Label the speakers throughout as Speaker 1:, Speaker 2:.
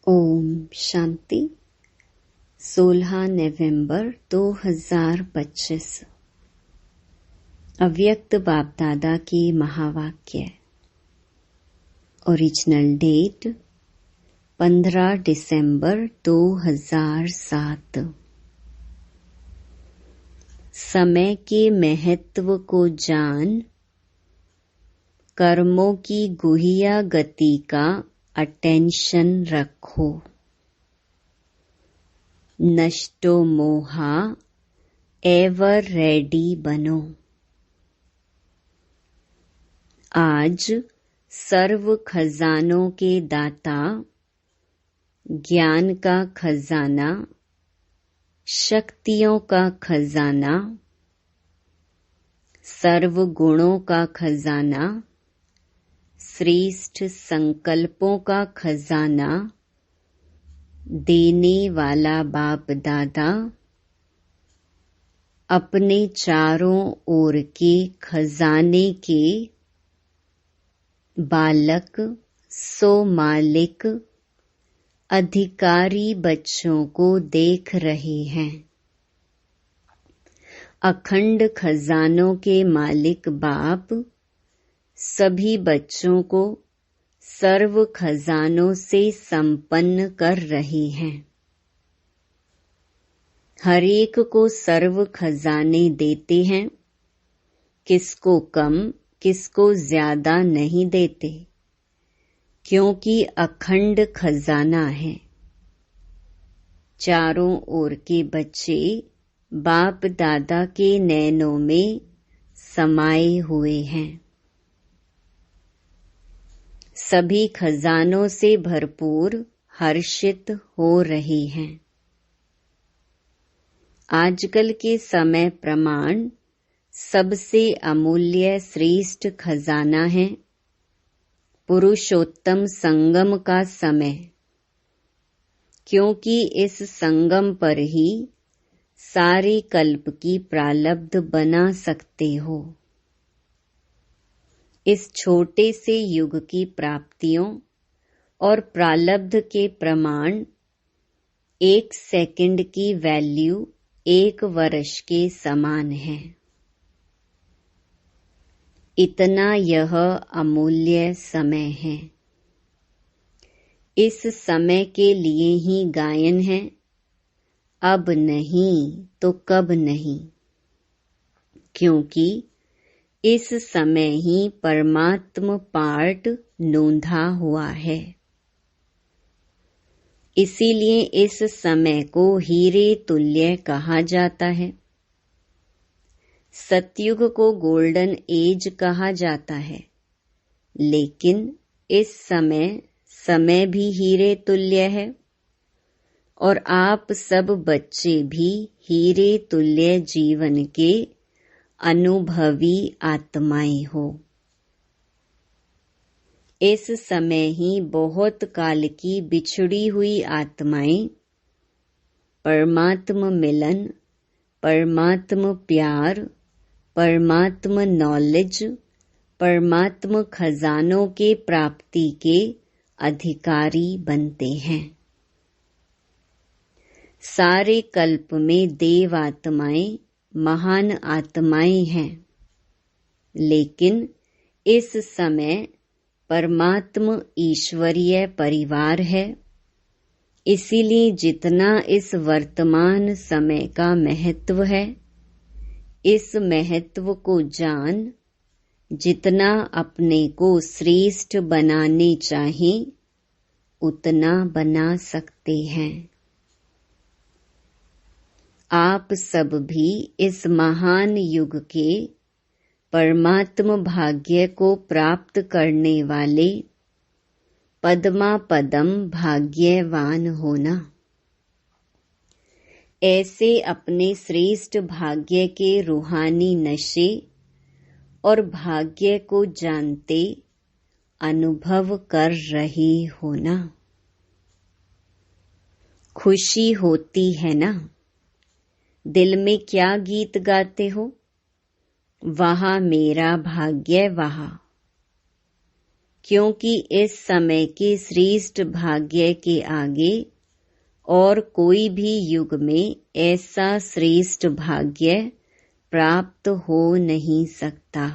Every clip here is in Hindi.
Speaker 1: ओम शांति 16 नवंबर 2025 अव्यक्त बाप दादा की महावाक्य। ओरिजिनल डेट 15 दिसंबर 2007। समय के महत्व को जान कर्मों की गुहिया गति का अटेंशन रखो। नष्टो मोहा एवर रेडी बनो। आज सर्व खजानों के दाता, ज्ञान का खजाना, शक्तियों का खजाना, सर्व गुणों का खजाना, श्रेष्ठ संकल्पों का खजाना देने वाला बाप दादा अपने चारों ओर के खजाने के बालक सो मालिक अधिकारी बच्चों को देख रहे हैं। अखंड खजानों के मालिक बाप सभी बच्चों को सर्व खजानों से संपन्न कर रहे हैं। हर एक को सर्व खजाने देते हैं, किसको कम किसको ज्यादा नहीं देते, क्योंकि अखंड खजाना है। चारों ओर के बच्चे बाप दादा के नैनों में समाये हुए हैं। सभी खजानों से भरपूर हर्षित हो रहे हैं। आजकल के समय प्रमाण सबसे अमूल्य श्रेष्ठ खजाना है पुरुषोत्तम संगम का समय, क्योंकि इस संगम पर ही सारे कल्प की प्रारब्ध बना सकते हो। इस छोटे से युग की प्राप्तियों और प्रारब्ध के प्रमाण 1 सेकंड की वैल्यू 1 वर्ष के समान है। इतना यह अमूल्य समय है। इस समय के लिए ही गायन है, अब नहीं तो कब नहीं, क्योंकि इस समय ही परमात्म पार्ट नोंधा हुआ है। इसीलिए इस समय को हीरे तुल्य कहा जाता है। सतयुग को गोल्डन एज कहा जाता है, लेकिन इस समय भी हीरे तुल्य है और आप सब बच्चे भी हीरे तुल्य जीवन के अनुभवी आत्माएं हो। इस समय ही बहुत काल की बिछड़ी हुई आत्माएं परमात्म मिलन, परमात्म प्यार, परमात्म नॉलेज, परमात्म खजानों के प्राप्ति के अधिकारी बनते हैं। सारे कल्प में देव आत्माएं महान आत्माएं हैं, लेकिन इस समय परमात्म ईश्वरीय परिवार है। इसीलिए जितना इस वर्तमान समय का महत्व है, इस महत्व को जान जितना अपने को श्रेष्ठ बनाने चाहें उतना बना सकते हैं। आप सब भी इस महान युग के परमात्म भाग्य को प्राप्त करने वाले पद्मा पदम भाग्यवान होना। ऐसे अपने श्रेष्ठ भाग्य के रूहानी नशे और भाग्य को जानते अनुभव कर रहे होना। खुशी होती है ना? दिल में क्या गीत गाते हो? वहाँ मेरा भाग्य वहाँ, क्योंकि इस समय के श्रेष्ठ भाग्य के आगे और कोई भी युग में ऐसा श्रेष्ठ भाग्य प्राप्त हो नहीं सकता।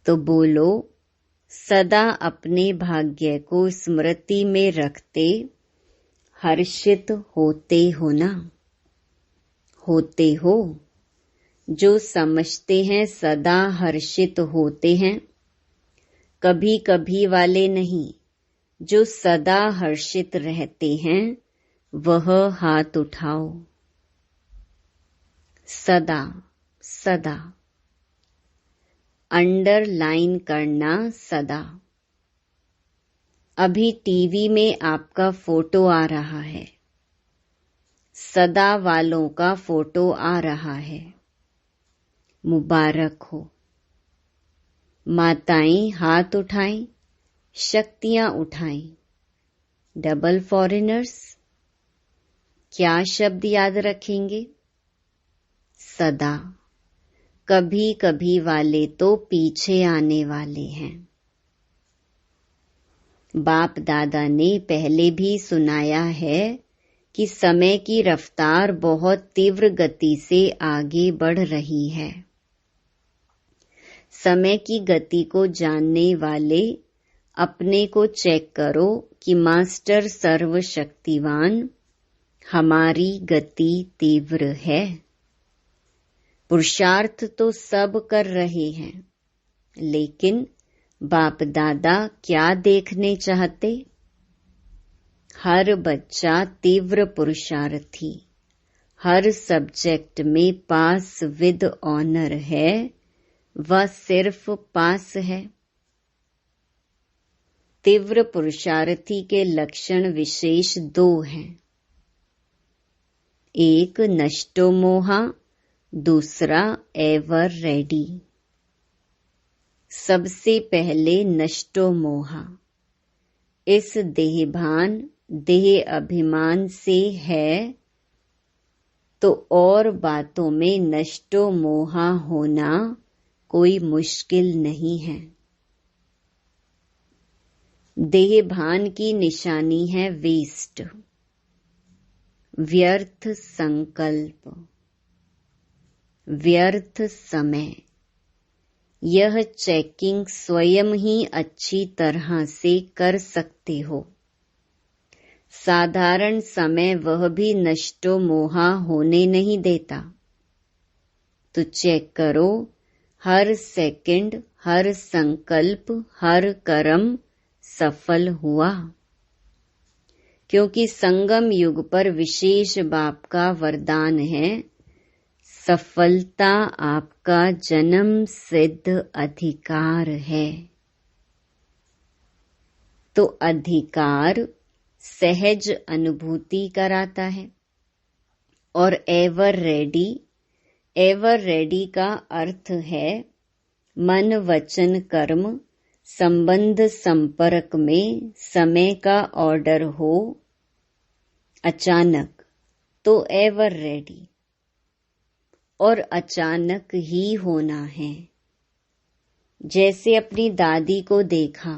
Speaker 1: तो बोलो, सदा अपने भाग्य को स्मृति में रखते हर्षित होते हो ना? होते हो? जो समझते हैं सदा हर्षित होते हैं, कभी कभी वाले नहीं। जो सदा हर्षित रहते हैं वह हाथ उठाओ। सदा सदा अंडरलाइन करना सदा। अभी टीवी में आपका फोटो आ रहा है, सदा वालों का फोटो आ रहा है। मुबारक हो। माताएं हाथ उठाएं, शक्तियां उठाएं। डबल फॉरेनर्स, क्या शब्द याद रखेंगे? सदा। कभी कभी वाले तो पीछे आने वाले हैं। बाप दादा ने पहले भी सुनाया है कि समय की रफ्तार बहुत तीव्र गति से आगे बढ़ रही है। समय की गति को जानने वाले अपने को चेक करो कि मास्टर सर्वशक्तिवान, हमारी गति तीव्र है। पुरुषार्थ तो सब कर रहे हैं, लेकिन बाप दादा क्या देखने चाहते? हर बच्चा तीव्र पुरुषार्थी, हर सब्जेक्ट में पास विद ऑनर है, वह सिर्फ पास है। तीव्र पुरुषार्थी के लक्षण विशेष 2 हैं। एक नष्टो मोहा, दूसरा एवर रेडी। सबसे पहले नष्टो मोहा। इस देहभान देह अभिमान से है तो और बातों में नष्टो मोहा होना कोई मुश्किल नहीं है। देहभान की निशानी है वेस्ट, व्यर्थ संकल्प, व्यर्थ समय। यह चेकिंग स्वयं ही अच्छी तरह से कर सकते हो। साधारण समय वह भी नष्टो मोहा होने नहीं देता। तो चेक करो, हर सेकंड, हर संकल्प, हर कर्म सफल हुआ। क्योंकि संगम युग पर विशेष बाप का वरदान है, सफलता आपका जन्म सिद्ध अधिकार है। तो अधिकार सहज अनुभूति कराता है। और एवर रेडी, एवर रेडी का अर्थ है मन वचन कर्म संबंध संपर्क में समय का ऑर्डर हो अचानक तो एवर रेडी, और अचानक ही होना है। जैसे अपनी दादी को देखा,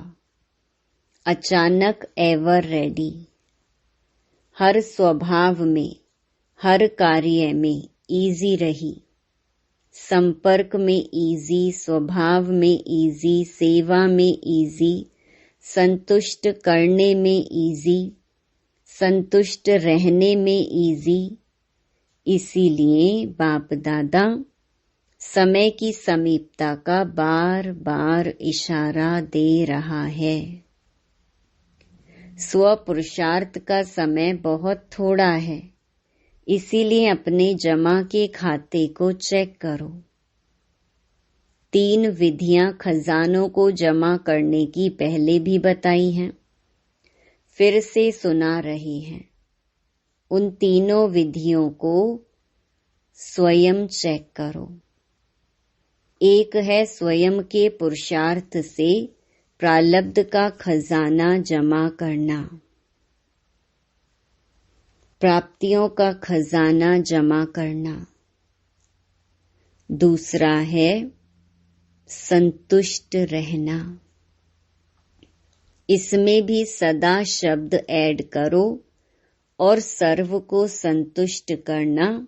Speaker 1: अचानक एवर रेडी। हर स्वभाव में, हर कार्य में इजी रही, संपर्क में इजी, स्वभाव में इजी, सेवा में इजी, संतुष्ट करने में इजी, संतुष्ट रहने में इजी। इसीलिए बाप दादा समय की समीपता का बार बार इशारा दे रहा है। स्व पुरुषार्थ का समय बहुत थोड़ा है, इसीलिए अपने जमा के खाते को चेक करो। 3 विधियां खजानों को जमा करने की पहले भी बताई हैं, फिर से सुना रहे हैं। उन तीनों विधियों को स्वयं चेक करो। एक है स्वयं के पुरुषार्थ से प्रारब्ध का खजाना जमा करना, प्राप्तियों का खजाना जमा करना। दूसरा है संतुष्ट रहना। इसमें भी सदा शब्द ऐड करो और सर्व को संतुष्ट करना।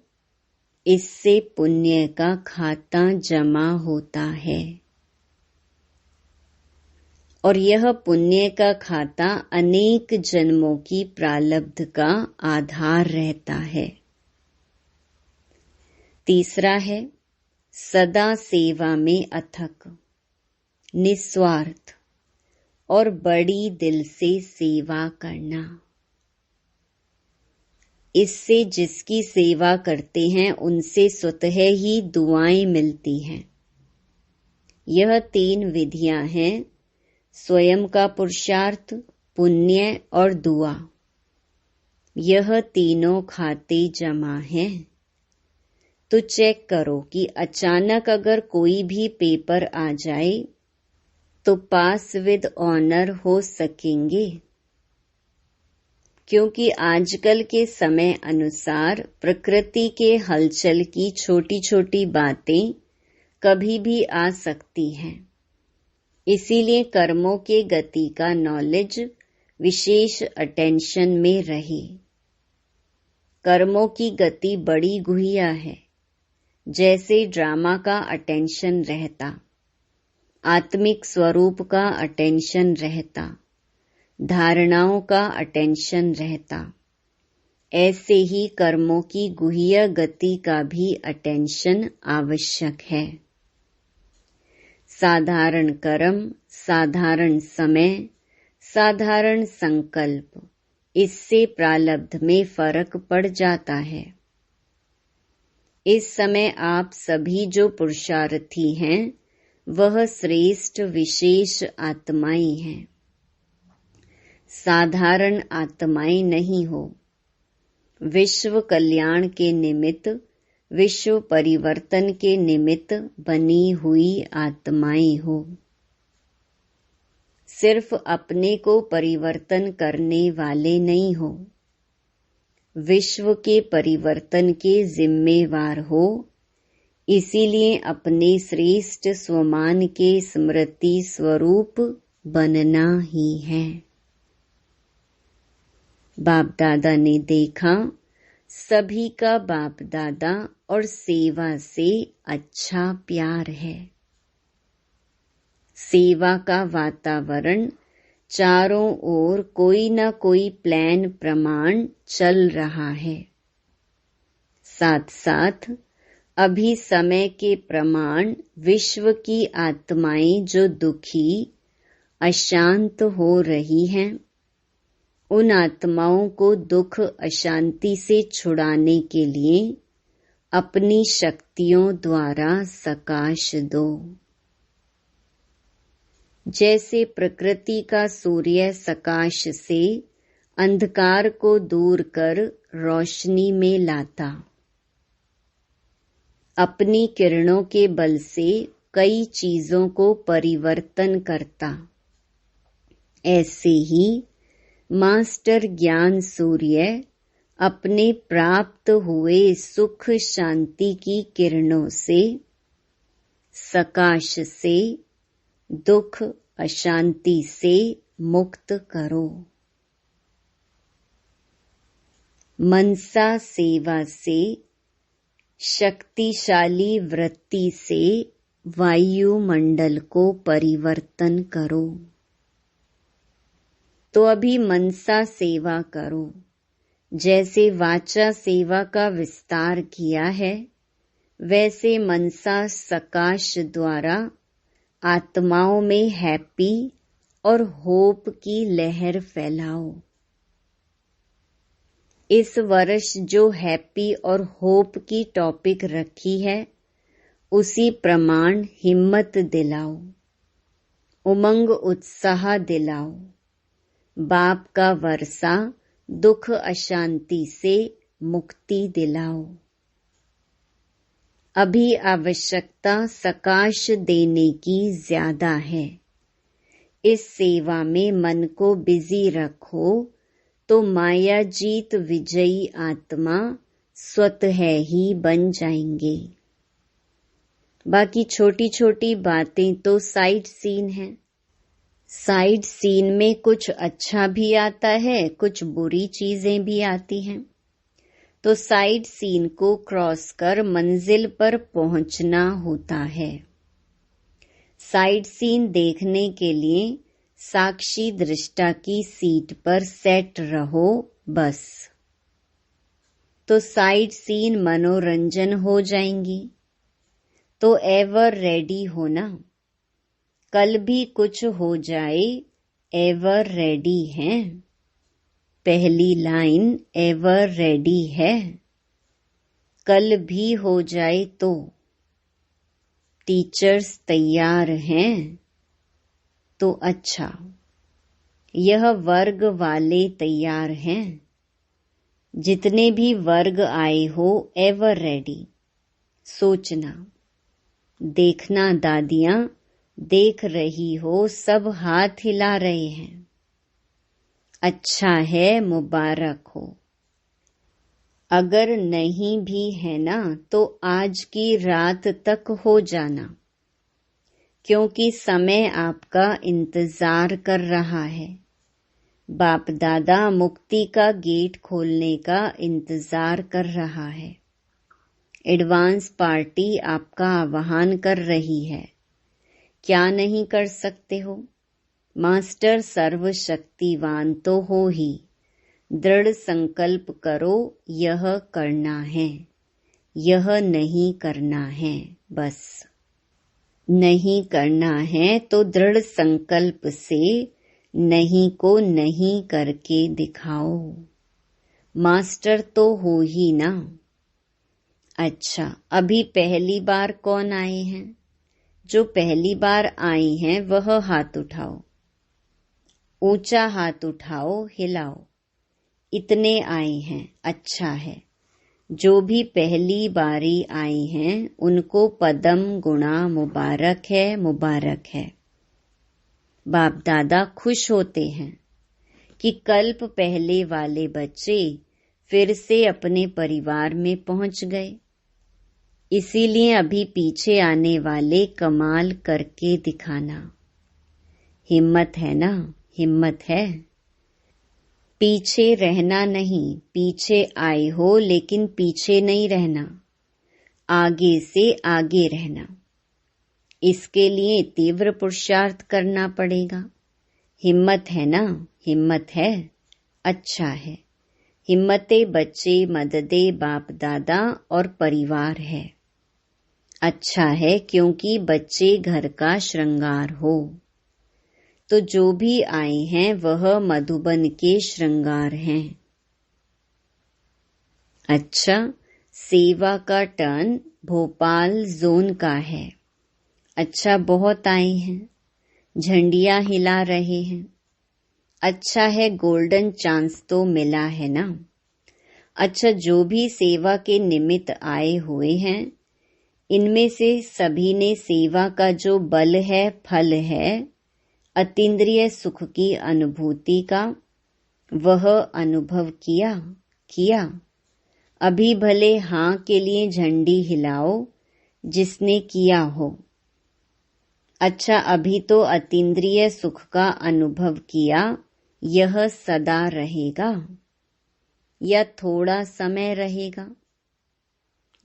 Speaker 1: इससे पुण्य का खाता जमा होता है और यह पुण्य का खाता अनेक जन्मों की प्रारब्ध का आधार रहता है। तीसरा है सदा सेवा में अथक, निस्वार्थ और बड़ी दिल से सेवा करना। इससे जिसकी सेवा करते हैं उनसे स्वतः ही दुआएं मिलती हैं। यह 3 विधियां हैं, स्वयं का पुरुषार्थ, पुण्य और दुआ। यह तीनों खाते जमा हैं। तो चेक करो कि अचानक अगर कोई भी पेपर आ जाए तो पास विद ऑनर हो सकेंगे, क्योंकि आजकल के समय अनुसार प्रकृति के हलचल की छोटी छोटी बातें कभी भी आ सकती हैं। इसीलिए कर्मों के गति का नॉलेज विशेष अटेंशन में रहे। कर्मों की गति बड़ी गुहिया है, जैसे ड्रामा का अटेंशन रहता, आत्मिक स्वरूप का अटेंशन रहता, धारणाओं का अटेंशन रहता, ऐसे ही कर्मों की गुह्य गति का भी अटेंशन आवश्यक है। साधारण कर्म, साधारण समय, साधारण संकल्प, इससे प्रारब्ध में फर्क पड़ जाता है। इस समय आप सभी जो पुरुषार्थी हैं वह श्रेष्ठ विशेष आत्माएं हैं, साधारण आत्माएं नहीं हो। विश्व कल्याण के निमित्त, विश्व परिवर्तन के निमित्त बनी हुई आत्माएं हो। सिर्फ अपने को परिवर्तन करने वाले नहीं हो, विश्व के परिवर्तन के जिम्मेवार हो। इसीलिए अपने श्रेष्ठ स्वमान के स्मृति स्वरूप बनना ही है। बाप दादा ने देखा सभी का बाप दादा और सेवा से अच्छा प्यार है। सेवा का वातावरण चारों ओर कोई न कोई प्लान प्रमाण चल रहा है। साथ साथ अभी समय के प्रमाण विश्व की आत्माएं जो दुखी अशांत हो रही हैं, उन आत्माओं को दुख अशांति से छुड़ाने के लिए अपनी शक्तियों द्वारा सकाश दो। जैसे प्रकृति का सूर्य सकाश से अंधकार को दूर कर रोशनी में लाता, अपनी किरणों के बल से कई चीजों को परिवर्तन करता, ऐसे ही मास्टर ज्ञान सूर्य अपने प्राप्त हुए सुख शांति की किरणों से, सकाश से दुख अशांति से मुक्त करो। मनसा सेवा से, शक्तिशाली वृत्ति से वायुमंडल को परिवर्तन करो। तो अभी मनसा सेवा करो। जैसे वाचा सेवा का विस्तार किया है, वैसे मनसा सकाश द्वारा आत्माओं में हैप्पी और होप की लहर फैलाओ। इस वर्ष जो हैप्पी और होप की टॉपिक रखी है, उसी प्रमाण हिम्मत दिलाओ, उमंग उत्साह दिलाओ। बाप का वर्षा दुख अशांति से मुक्ति दिलाओ। अभी आवश्यकता सकाश देने की ज्यादा है। इस सेवा में मन को बिजी रखो तो माया जीत विजयी आत्मा स्वतः ही बन जाएंगे। बाकी छोटी छोटी बातें तो साइड सीन हैं। साइड सीन में कुछ अच्छा भी आता है, कुछ बुरी चीजें भी आती हैं। तो साइड सीन को क्रॉस कर मंजिल पर पहुंचना होता है। साइड सीन देखने के लिए साक्षी दृष्टा की सीट पर सेट रहो बस। तो साइड सीन मनोरंजन हो जाएंगी। तो एवर रेडी होना, कल भी कुछ हो जाए एवर रेडी हैं। पहली लाइन एवर रेडी है। कल भी हो जाए तो टीचर्स तैयार हैं तो अच्छा। यह वर्ग वाले तैयार हैं। जितने भी वर्ग आए हो एवर रेडी। सोचना, देखना दादियां देख रही हो, सब हाथ हिला रहे हैं। अच्छा है, मुबारक हो। अगर नहीं भी है ना तो आज की रात तक हो जाना, क्योंकि समय आपका इंतजार कर रहा है। बाप दादा मुक्ति का गेट खोलने का इंतजार कर रहा है। एडवांस पार्टी आपका आह्वान कर रही है। क्या नहीं कर सकते हो? मास्टर सर्वशक्तिवान तो हो ही। दृढ़ संकल्प करो, यह करना है, यह नहीं करना है। बस नहीं करना है तो दृढ़ संकल्प से नहीं को नहीं करके दिखाओ। मास्टर तो हो ही ना। अच्छा, अभी पहली बार कौन आए हैं? जो पहली बार आए हैं वह हाथ उठाओ। ऊंचा हाथ उठाओ, हिलाओ। इतने आए हैं, अच्छा है। जो भी पहली बारी आए हैं उनको पदम गुणा मुबारक है, मुबारक है। बाप दादा खुश होते हैं कि कल्प पहले वाले बच्चे फिर से अपने परिवार में पहुंच गए। इसीलिए अभी पीछे आने वाले कमाल करके दिखाना। हिम्मत है ना? हिम्मत है। पीछे रहना नहीं, पीछे आए हो लेकिन पीछे नहीं रहना, आगे से आगे रहना। इसके लिए तीव्र पुरुषार्थ करना पड़ेगा। हिम्मत है ना? हिम्मत है, अच्छा है। हिम्मते बच्चे मददे बाप दादा और परिवार है। अच्छा है, क्योंकि बच्चे घर का श्रृंगार हो। तो जो भी आए हैं वह मधुबन के श्रृंगार हैं। अच्छा, सेवा का टर्न भोपाल जोन का है। अच्छा, बहुत आए हैं, झंडियां हिला रहे हैं। अच्छा है, गोल्डन चांस तो मिला है ना। अच्छा, जो भी सेवा के निमित्त आए हुए हैं इनमें से सभी ने सेवा का जो बल है, फल है, अतीन्द्रिय सुख की अनुभूति का, वह अनुभव किया। अभी भले हाँ के लिए झंडी हिलाओ जिसने किया हो। अच्छा, अभी तो अतीन्द्रिय सुख का अनुभव किया, यह सदा रहेगा या थोड़ा समय रहेगा?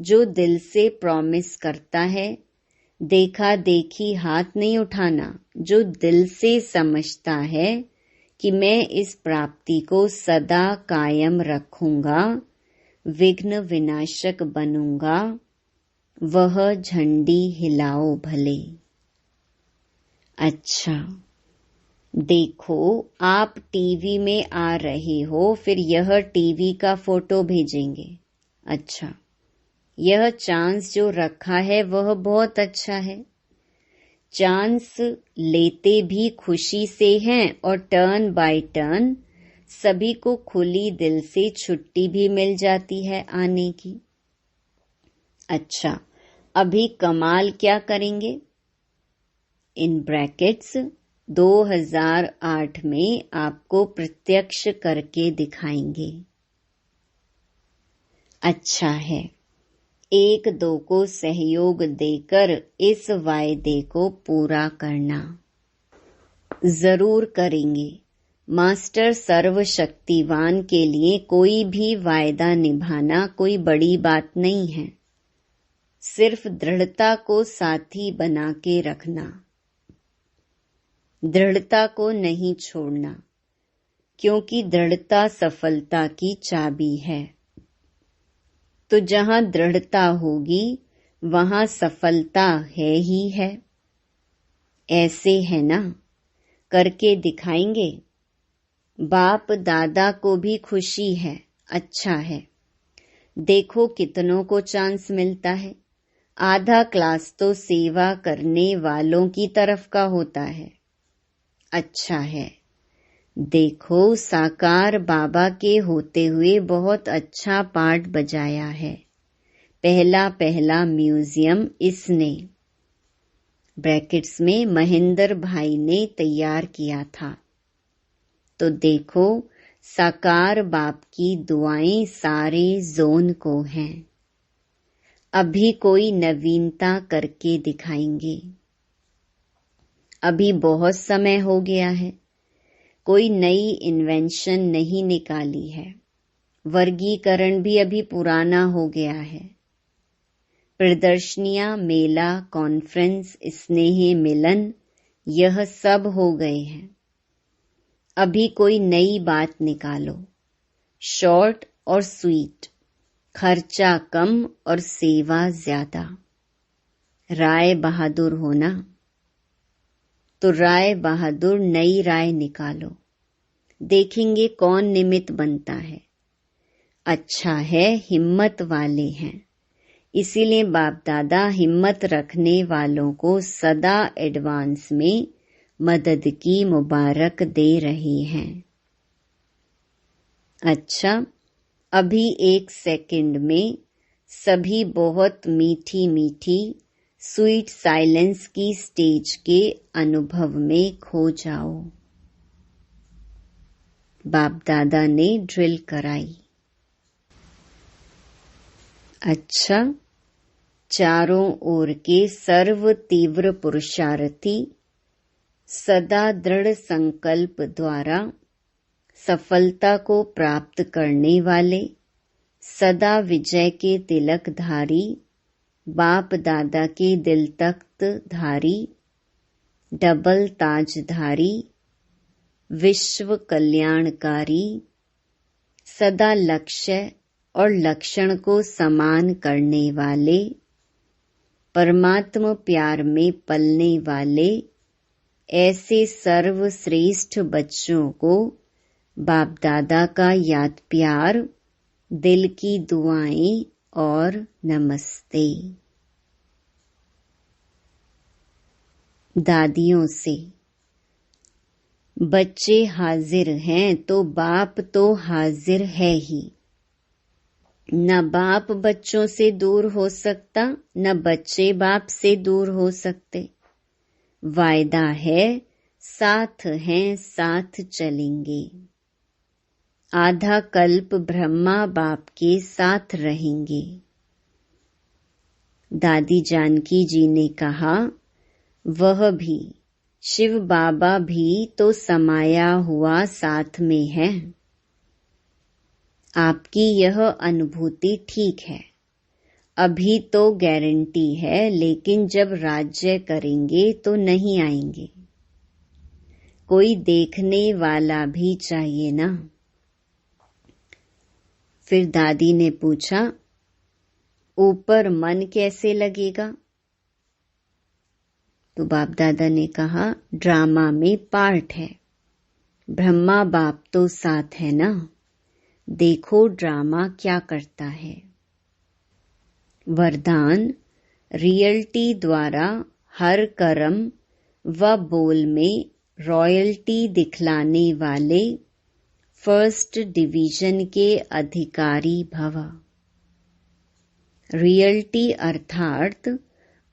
Speaker 1: जो दिल से प्रॉमिस करता है, देखा देखी हाथ नहीं उठाना। जो दिल से समझता है कि मैं इस प्राप्ति को सदा कायम रखूंगा, विघ्न विनाशक बनूंगा, वह झंडी हिलाओ भले। अच्छा, देखो आप टीवी में आ रहे हो, फिर यह टीवी का फोटो भेजेंगे। अच्छा, यह चांस जो रखा है वह बहुत अच्छा है। चांस लेते भी खुशी से हैं और टर्न बाय टर्न सभी को खुली दिल से छुट्टी भी मिल जाती है आने की। अच्छा, अभी कमाल क्या करेंगे? इन ब्रैकेट्स 2008 में आपको प्रत्यक्ष करके दिखाएंगे। अच्छा है, एक दो को सहयोग देकर इस वायदे को पूरा करना। जरूर करेंगे। मास्टर सर्वशक्तिवान के लिए कोई भी वायदा निभाना कोई बड़ी बात नहीं है। सिर्फ दृढ़ता को साथी बना के रखना, दृढ़ता को नहीं छोड़ना, क्योंकि दृढ़ता सफलता की चाबी है। तो जहाँ दृढ़ता होगी वहाँ सफलता है ही है। ऐसे है ना, करके दिखाएंगे। बाप दादा को भी खुशी है, अच्छा है। देखो कितनों को चांस मिलता है। आधा क्लास तो सेवा करने वालों की तरफ का होता है, अच्छा है। देखो साकार बाबा के होते हुए बहुत अच्छा पार्ट बजाया है। पहला पहला म्यूजियम इसने ब्रैकेट्स में महेंद्र भाई ने तैयार किया था। तो देखो साकार बाप की दुआएं सारे जोन को हैं। अभी कोई नवीनता करके दिखाएंगे। अभी बहुत समय हो गया है, कोई नई इन्वेंशन नहीं निकाली है। वर्गीकरण भी अभी पुराना हो गया है। प्रदर्शनियां, मेला, कॉन्फ्रेंस, स्नेह मिलन, यह सब हो गए हैं। अभी कोई नई बात निकालो। शॉर्ट और स्वीट, खर्चा कम और सेवा ज्यादा। राय बहादुर होना, तो राय बहादुर नई राय निकालो। देखेंगे कौन निमित्त बनता है। अच्छा है, हिम्मत वाले हैं। इसीलिए बाप दादा हिम्मत रखने वालों को सदा एडवांस में मदद की मुबारक दे रहे हैं। अच्छा, अभी 1 सेकंड में सभी बहुत मीठी मीठी स्वीट साइलेंस की स्टेज के अनुभव में खो जाओ। बाप दादा ने ड्रिल कराई। अच्छा, चारों ओर के सर्व तीव्र पुरुषार्थी सदा दृढ़ संकल्प द्वारा सफलता को प्राप्त करने वाले, सदा विजय के तिलकधारी, बाप दादा के दिल तख्त धारी, डबल ताजधारी, विश्व कल्याणकारी, सदा लक्ष्य और लक्षण को समान करने वाले, परमात्मा प्यार में पलने वाले, ऐसे सर्वश्रेष्ठ बच्चों को बाप दादा का याद प्यार, दिल की दुआएं और नमस्ते। दादियों से, बच्चे हाजिर हैं तो बाप तो हाजिर है ही। न बाप बच्चों से दूर हो सकता, न बच्चे बाप से दूर हो सकते। वायदा है, साथ हैं, साथ चलेंगे। आधा कल्प ब्रह्मा बाप के साथ रहेंगे। दादी जानकी जी ने कहा, वह भी शिव बाबा भी तो समाया हुआ साथ में है। आपकी यह अनुभूति ठीक है। अभी तो गारंटी है, लेकिन जब राज्य करेंगे तो नहीं आएंगे। कोई देखने वाला भी चाहिए ना। फिर दादी ने पूछा, ऊपर मन कैसे लगेगा? तो बाप दादा ने कहा, ड्रामा में पार्ट है। ब्रह्मा बाप तो साथ है ना। देखो ड्रामा क्या करता है। वरदान, रियल्टी द्वारा हर कर्म व बोल में रॉयल्टी दिखलाने वाले फर्स्ट डिवीजन के अधिकारी भव। रियल्टी अर्थात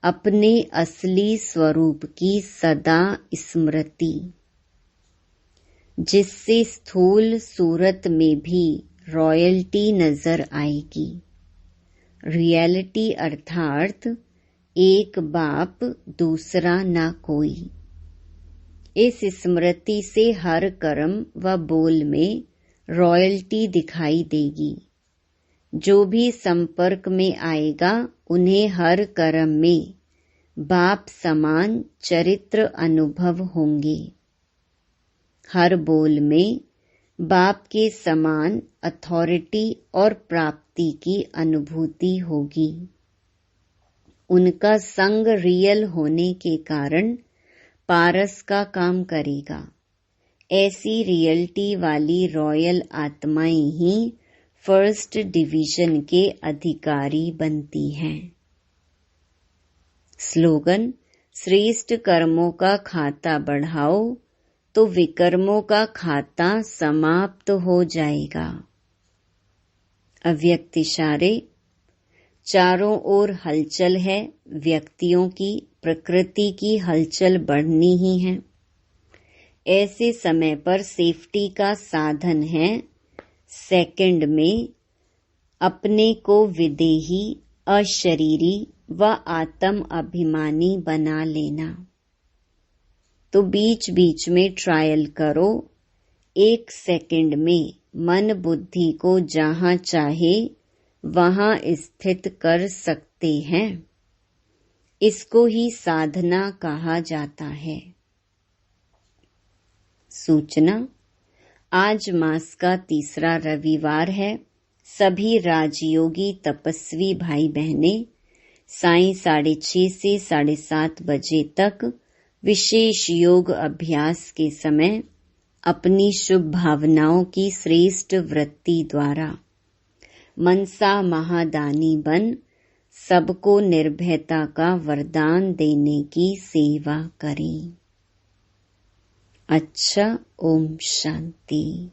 Speaker 1: अपने असली स्वरूप की सदा स्मृति, जिससे स्थूल सूरत में भी रॉयल्टी नजर आएगी। रियलिटी अर्थात एक बाप दूसरा ना कोई। इस स्मृति से हर कर्म व बोल में रॉयल्टी दिखाई देगी। जो भी संपर्क में आएगा उन्हें हर कर्म में बाप समान चरित्र अनुभव होंगे। हर बोल में बाप के समान अथॉरिटी और प्राप्ति की अनुभूति होगी। उनका संग रियल होने के कारण पारस का काम करेगा। ऐसी रियलिटी वाली रॉयल आत्माएं ही फर्स्ट डिवीजन के अधिकारी बनती हैं। स्लोगन: श्रेष्ठ कर्मों का खाता बढ़ाओ तो विकर्मों का खाता समाप्त हो जाएगा। अव्यक्त इशारे: चारों ओर हलचल है। व्यक्तियों की, प्रकृति की हलचल बढ़नी ही है। ऐसे समय पर सेफ्टी का साधन है सेकंड में अपने को विदेही, अशरीरी व आत्म अभिमानी बना लेना। तो बीच बीच में ट्रायल करो। 1 सेकंड में मन बुद्धि को जहाँ चाहे वहाँ स्थित कर सकते हैं। इसको ही साधना कहा जाता है। सूचना: आज मास का तीसरा रविवार है। सभी राजयोगी तपस्वी भाई बहनें सायं 6:30 से 7:30 बजे तक विशेष योग अभ्यास के समय अपनी शुभ भावनाओं की श्रेष्ठ वृत्ति द्वारा मनसा महादानी बन सबको निर्भयता का वरदान देने की सेवा करें। अच्छा, ओम शांति।